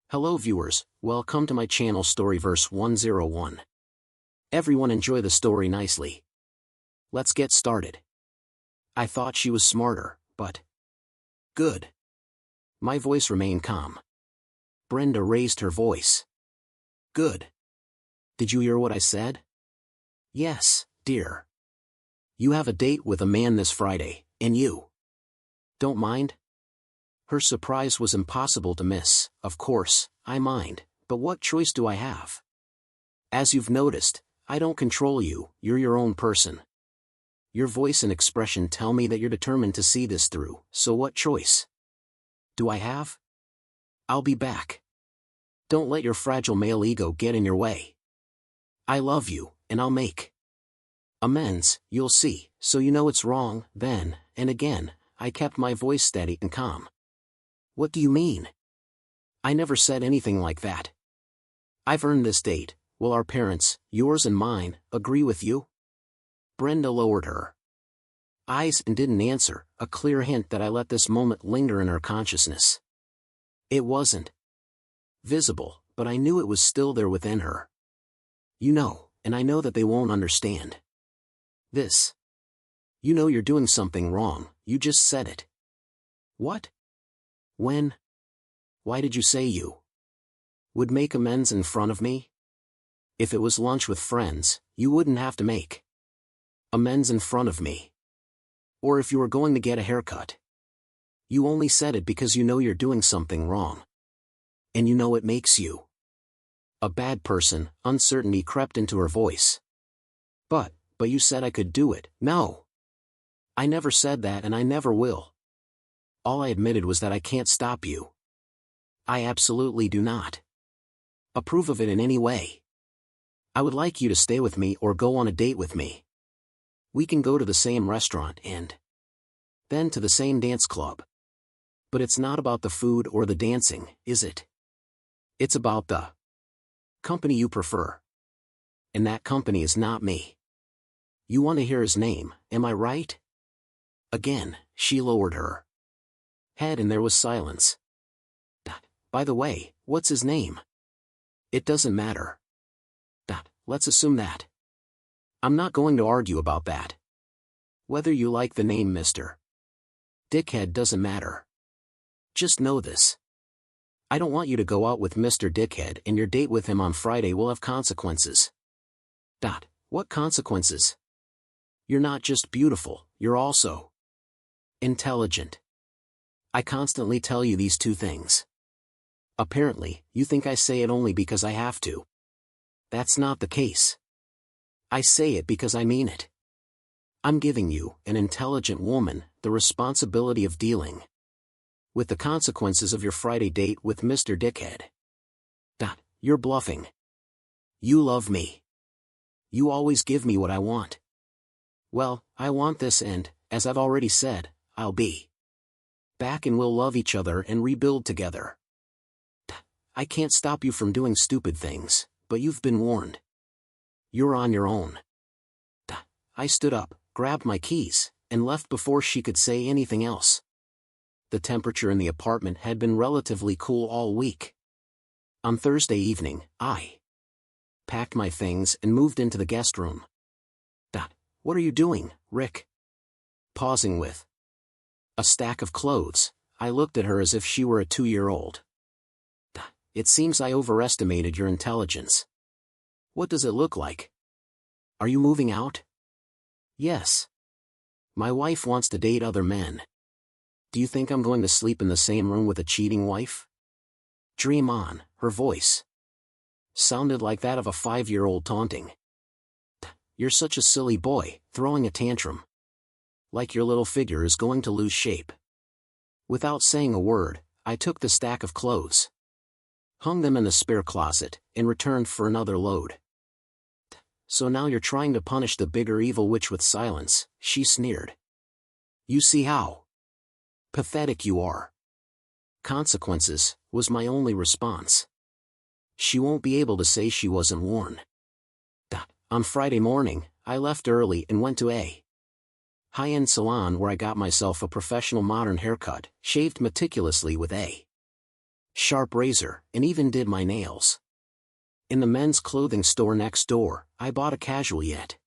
Hello viewers, welcome to my channel Storyverse 101. Everyone enjoy the story nicely. Let's get started. I thought she was smarter, but... Good. My voice remained calm. Brenda raised her voice. Good. Did you hear what I said? Yes, dear. You have a date with a man this Friday, and you don't mind? Her surprise was impossible to miss. Of course, I mind, but what choice do I have? As you've noticed, I don't control you, you're your own person. Your voice and expression tell me that you're determined to see this through, so what choice do I have? I'll be back. Don't let your fragile male ego get in your way. I love you, and I'll make amends, you'll see, so you know it's wrong. Then, and again, I kept my voice steady and calm. What do you mean? I never said anything like that. I've earned this date. Will our parents, yours and mine, agree with you? Brenda lowered her eyes and didn't answer, a clear hint that I let this moment linger in her consciousness. It wasn't visible, but I knew it was still there within her. You know, and I know that they won't understand this. You know you're doing something wrong, you just said it. What? When? Why did you say you would make amends in front of me? If it was lunch with friends, you wouldn't have to make amends in front of me. Or if you were going to get a haircut. You only said it because you know you're doing something wrong. And you know it makes you a bad person. Uncertainty crept into her voice. But you said I could do it. No. I never said that and I never will. All I admitted was that I can't stop you. I absolutely do not approve of it in any way. I would like you to stay with me or go on a date with me. We can go to the same restaurant and then to the same dance club. But it's not about the food or the dancing, is it? It's about the company you prefer. And that company is not me. You want to hear his name, am I right? Again, she lowered her head and there was silence. By the way, what's his name? It doesn't matter. Let's assume that. I'm not going to argue about that. Whether you like the name Mr. Dickhead doesn't matter. Just know this. I don't want you to go out with Mr. Dickhead and your date with him on Friday will have consequences. What consequences? You're not just beautiful, you're also intelligent. I constantly tell you these two things. Apparently, you think I say it only because I have to. That's not the case. I say it because I mean it. I'm giving you, an intelligent woman, the responsibility of dealing with the consequences of your Friday date with Mr. Dickhead. You're bluffing. You love me. You always give me what I want. Well, I want this and, as I've already said, I'll be back and we'll love each other and rebuild together. I can't stop you from doing stupid things, but you've been warned. You're on your own. I stood up, grabbed my keys, and left before she could say anything else. The temperature in the apartment had been relatively cool all week. On Thursday evening, I packed my things and moved into the guest room. What are you doing, Rick? Pausing with a stack of clothes, I looked at her as if she were a 2-year-old. It seems I overestimated your intelligence. What does it look like? Are you moving out? Yes. My wife wants to date other men. Do you think I'm going to sleep in the same room with a cheating wife? Dream on, her voice sounded like that of a 5-year-old taunting. You're such a silly boy, throwing a tantrum. Like your little figure is going to lose shape. Without saying a word, I took the stack of clothes, hung them in the spare closet, and returned for another load. So now you're trying to punish the bigger evil witch with silence, she sneered. You see how pathetic you are. Consequences, was my only response. She won't be able to say she wasn't warned. On Friday morning, I left early and went to a high-end salon where I got myself a professional modern haircut, shaved meticulously with a sharp razor, and even did my nails. In the men's clothing store next door, I bought a casual yet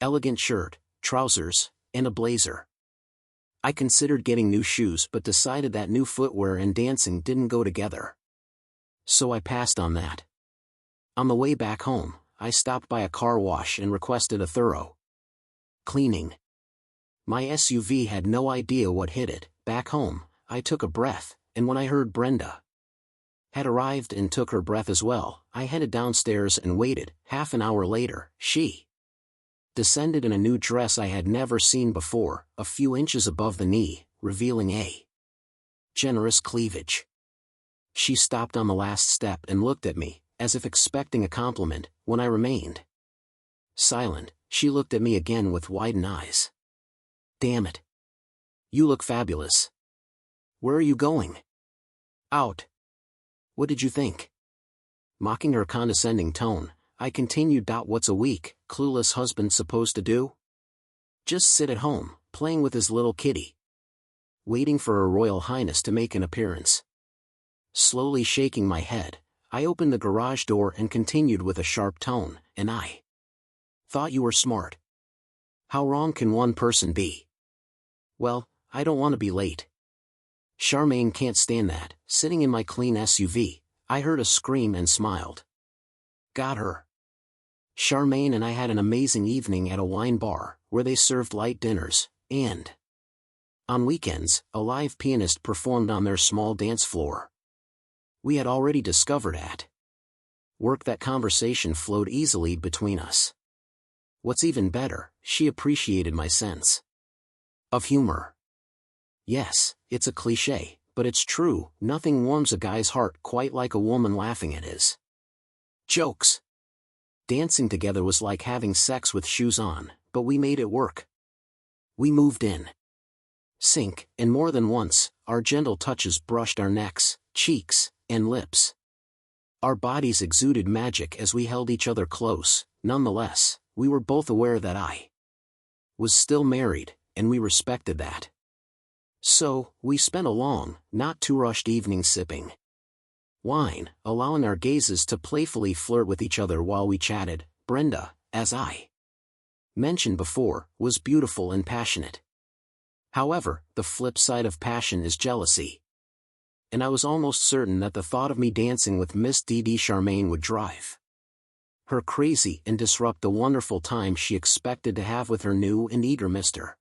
elegant shirt, trousers, and a blazer. I considered getting new shoes but decided that new footwear and dancing didn't go together. So I passed on that. On the way back home, I stopped by a car wash and requested a thorough cleaning. My SUV had no idea what hit it. Back home, I took a breath, and when I heard Brenda had arrived and took her breath as well, I headed downstairs and waited. Half an hour later, she descended in a new dress I had never seen before, a few inches above the knee, revealing a generous cleavage. She stopped on the last step and looked at me, as if expecting a compliment. When I remained silent, she looked at me again with widened eyes. "Damn it. You look fabulous. Where are you going?" "Out." "What did you think?" Mocking her condescending tone, I continued. "What's a weak, clueless husband supposed to do? Just sit at home, playing with his little kitty, waiting for Her Royal Highness to make an appearance." Slowly shaking my head, I opened the garage door and continued with a sharp tone, "And I thought you were smart. How wrong can one person be? Well, I don't want to be late." Charmaine can't stand that. Sitting in my clean SUV, I heard a scream and smiled. Got her. Charmaine and I had an amazing evening at a wine bar, where they served light dinners, and on weekends, a live pianist performed on their small dance floor. We had already discovered at work that conversation flowed easily between us. What's even better, she appreciated my sense of humor. Yes, it's a cliché, but it's true. Nothing warms a guy's heart quite like a woman laughing at his jokes. Dancing together was like having sex with shoes on, but we made it work. We moved in sync, and more than once, our gentle touches brushed our necks, cheeks, and lips. Our bodies exuded magic as we held each other close. Nonetheless, we were both aware that I was still married, and we respected that. So, we spent a long, not too rushed evening sipping wine, allowing our gazes to playfully flirt with each other while we chatted. Brenda, as I mentioned before, was beautiful and passionate. However, the flip side of passion is jealousy. And I was almost certain that the thought of me dancing with Miss D.D. Charmaine would drive her crazy and disrupt the wonderful time she expected to have with her new and eager Mr.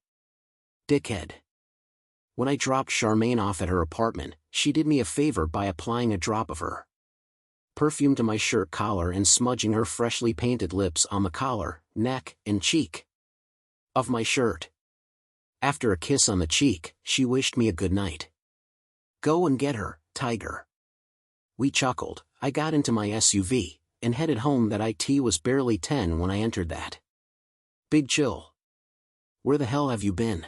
Dickhead. When I dropped Charmaine off at her apartment, she did me a favor by applying a drop of her perfume to my shirt collar and smudging her freshly painted lips on the collar, neck, and cheek of my shirt. After a kiss on the cheek, she wished me a good night. "Go and get her, Tiger." We chuckled. I got into my SUV and headed home. That IT was barely 10 when I entered that big chill. "Where the hell have you been?"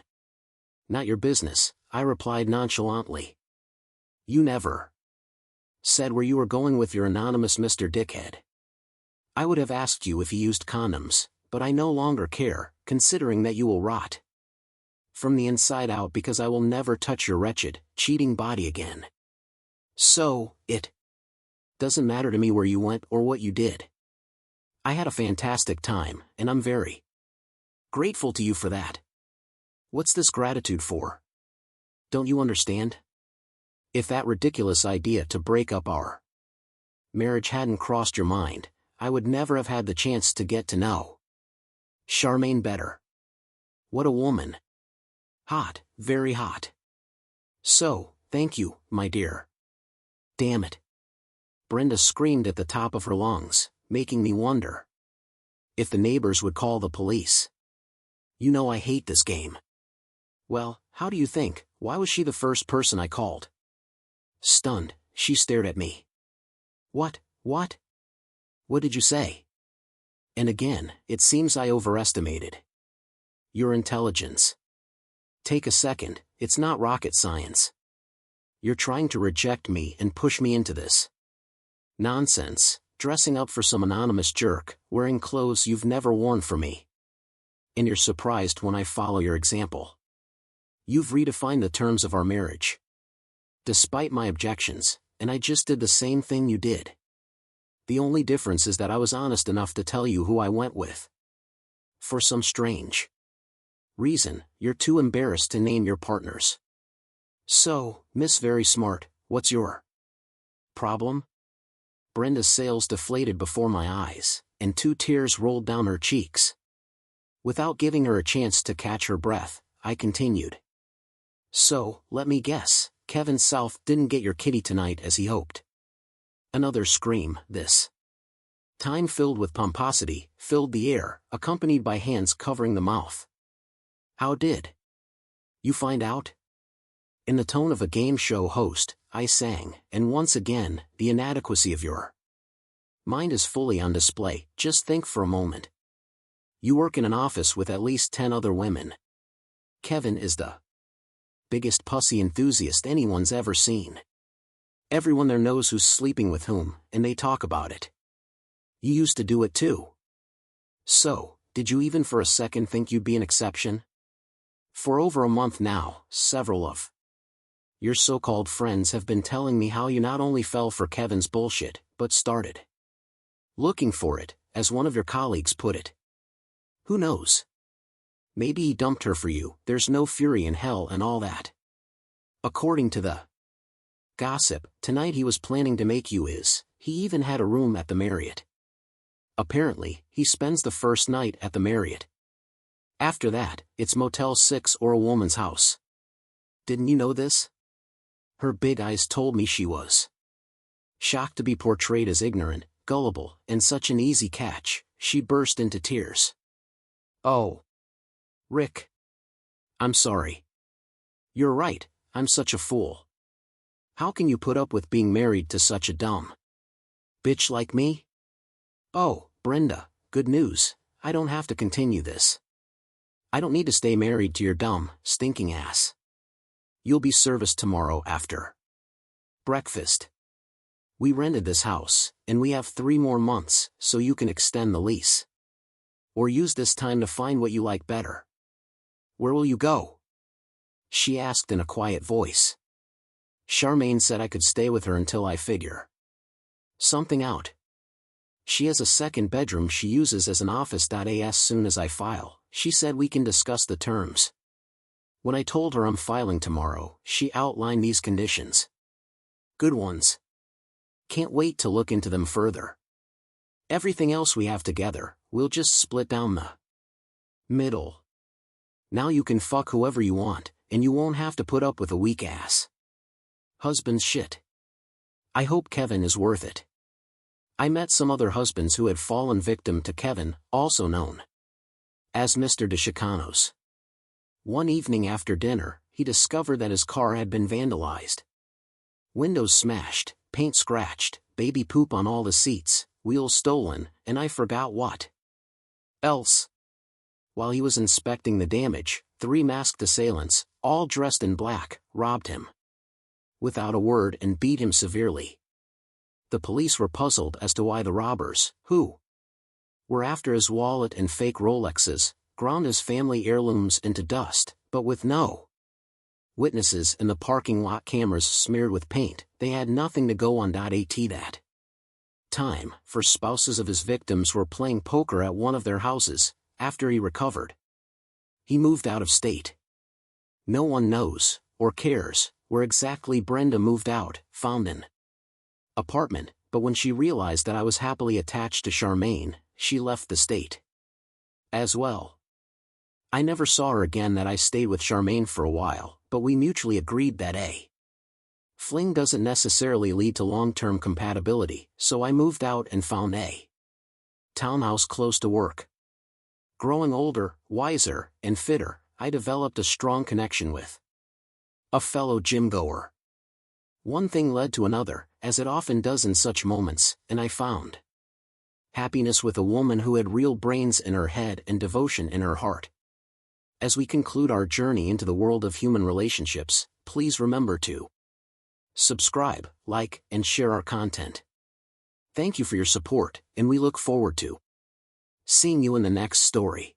"Not your business," I replied nonchalantly. "You never said where you were going with your anonymous Mr. Dickhead. I would have asked you if he used condoms, but I no longer care, considering that you will rot from the inside out because I will never touch your wretched, cheating body again. So, it doesn't matter to me where you went or what you did. I had a fantastic time, and I'm very grateful to you for that. What's this gratitude for? Don't you understand? If that ridiculous idea to break up our marriage hadn't crossed your mind, I would never have had the chance to get to know Charmaine better. What a woman. Hot, very hot. So, thank you, my dear." "Damn it." Brenda screamed at the top of her lungs, making me wonder if the neighbors would call the police. "You know I hate this game." "Well, how do you think? Why was she the first person I called?" Stunned, she stared at me. What? What did you say?" And again, it seems I overestimated your intelligence. Take a second, it's not rocket science. You're trying to reject me and push me into this nonsense, dressing up for some anonymous jerk, wearing clothes you've never worn for me. And you're surprised when I follow your example. You've redefined the terms of our marriage. Despite my objections, and I just did the same thing you did. The only difference is that I was honest enough to tell you who I went with. For some strange reason, you're too embarrassed to name your partners. So, Miss Very Smart, what's your problem? Brenda's sails deflated before my eyes, and 2 tears rolled down her cheeks. Without giving her a chance to catch her breath, I continued. So, let me guess, Kevin South didn't get your kitty tonight as he hoped. Another scream, this time filled with pomposity, filled the air, accompanied by hands covering the mouth. How did you find out? In the tone of a game show host, I sang, and once again, the inadequacy of your mind is fully on display. Just think for a moment. You work in an office with at least 10 other women. Kevin is the biggest pussy enthusiast anyone's ever seen. Everyone there knows who's sleeping with whom, and they talk about it. You used to do it too. So, did you even for a second think you'd be an exception? For over a month now, several of your so-called friends have been telling me how you not only fell for Kevin's bullshit, but started looking for it, as one of your colleagues put it. Who knows? Maybe he dumped her for you, there's no fury in hell and all that. According to the gossip, tonight he was planning to make you his. He even had a room at the Marriott. Apparently, he spends the first night at the Marriott. After that, it's Motel 6 or a woman's house. Didn't you know this? Her big eyes told me she was shocked to be portrayed as ignorant, gullible, and such an easy catch. She burst into tears. Oh, Rick. I'm sorry. You're right, I'm such a fool. How can you put up with being married to such a dumb bitch like me? Oh, Brenda, good news, I don't have to continue this. I don't need to stay married to your dumb, stinking ass. You'll be serviced tomorrow after breakfast. We rented this house, and we have 3 more months, so you can extend the lease. Or use this time to find what you like better. Where will you go? She asked in a quiet voice. Charmaine said I could stay with her until I figure something out. She has a second bedroom she uses as an office. As soon as I file, she said we can discuss the terms. When I told her I'm filing tomorrow, she outlined these conditions. Good ones. Can't wait to look into them further. Everything else we have together, we'll just split down the middle. Now you can fuck whoever you want, and you won't have to put up with a weak ass husband's shit. I hope Kevin is worth it. I met some other husbands who had fallen victim to Kevin, also known as Mr. DeChicanos. One evening after dinner, he discovered that his car had been vandalized. Windows smashed, paint scratched, baby poop on all the seats, wheels stolen, and I forgot what else. While he was inspecting the damage, 3 masked assailants, all dressed in black, robbed him without a word and beat him severely. The police were puzzled as to why the robbers, who were after his wallet and fake Rolexes, ground his family heirlooms into dust, but with no witnesses and the parking lot cameras smeared with paint, they had nothing to go on. At that time, for spouses of his victims were playing poker at one of their houses. After he recovered, he moved out of state. No one knows, or cares, where exactly Brenda moved out, found an apartment, but when she realized that I was happily attached to Charmaine, she left the state as well. I never saw her again. That I stayed with Charmaine for a while, but we mutually agreed that a fling doesn't necessarily lead to long-term compatibility, so I moved out and found a townhouse close to work. Growing older, wiser, and fitter, I developed a strong connection with a fellow gym-goer. One thing led to another, as it often does in such moments, and I found happiness with a woman who had real brains in her head and devotion in her heart. As we conclude our journey into the world of human relationships, please remember to subscribe, like, and share our content. Thank you for your support, and we look forward to seeing you in the next story.